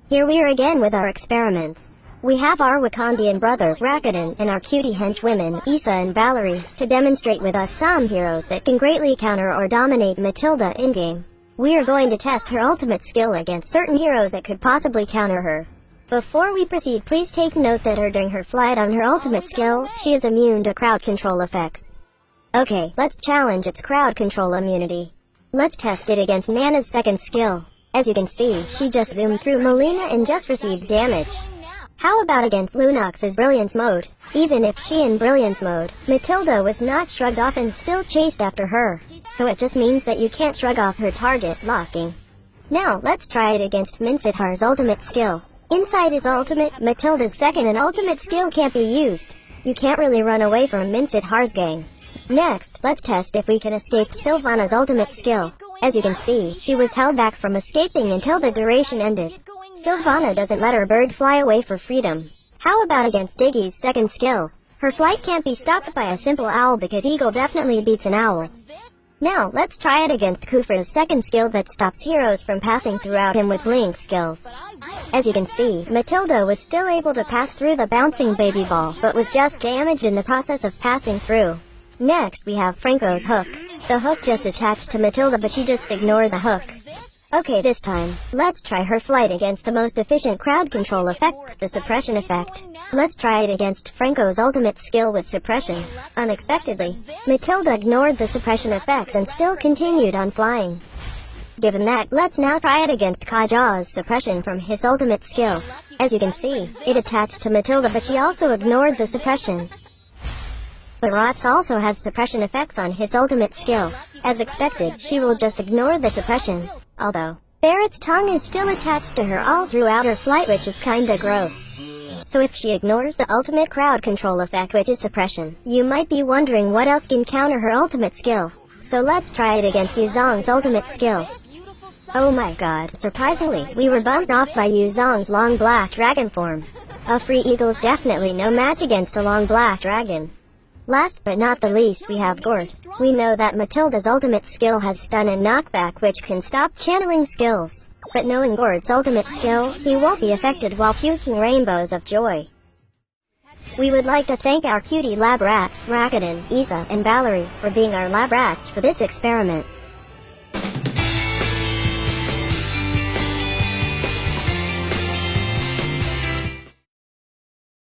Here we are again with our experiments. We have our Wakandian brother, Rakuten, and our cutie henchwomen, Issa and Valerie, to demonstrate with us some heroes that can greatly counter or dominate Mathilda in-game. We are going to test her ultimate skill against certain heroes that could possibly counter her. Before we proceed, please take note that during her flight on her ultimate skill, she is immune to crowd control effects. Okay, let's challenge its crowd control immunity. Let's test it against Nana's second skill. As you can see, she just zoomed through Melina and just received damage. How about against Lunox's Brilliance mode? Even if she in Brilliance mode, Mathilda was not shrugged off and still chased after her. So it just means that you can't shrug off her target locking. Now, let's try it against Minsitar's ultimate skill. Inside his ultimate, Mathilda's second and ultimate skill can't be used. You can't really run away from Minsitar's gang. Next, let's test if we can escape Sylvana's ultimate skill. As you can see, she was held back from escaping until the duration ended. Sylvana doesn't let her bird fly away for freedom. How about against Diggy's second skill? Her flight can't be stopped by a simple owl because eagle definitely beats an owl. Now, let's try it against Kufra's second skill that stops heroes from passing throughout him with link skills. As you can see, Mathilda was still able to pass through the bouncing baby ball, but was just damaged in the process of passing through. Next, we have Franco's hook. The hook just attached to Mathilda, but she just ignored the hook. Okay, this time, let's try her flight against the most efficient crowd control effect, the suppression effect. Let's try it against Franco's ultimate skill with suppression. Unexpectedly, Mathilda ignored the suppression effects and still continued on flying. Given that, let's now try it against Kaja's suppression from his ultimate skill. As you can see, it attached to Mathilda, but she also ignored the suppression. But Rotz also has suppression effects on his ultimate skill. As expected, she will just ignore the suppression. Although, Barrett's tongue is still attached to her all throughout her flight, which is kinda gross. So if she ignores the ultimate crowd control effect, which is suppression, you might be wondering what else can counter her ultimate skill. So let's try it against Yuzong's ultimate skill. Oh my god, surprisingly, we were bumped off by Yuzong's long black dragon form. A free eagle's definitely no match against a long black dragon. Last but not the least, we have Gort. We know that Mathilda's ultimate skill has stun and knockback, which can stop channeling skills. But knowing Gort's ultimate skill, he won't be affected while puking rainbows of joy. We would like to thank our cutie lab rats, Rakuten, Issa, and Valerie, for being our lab rats for this experiment.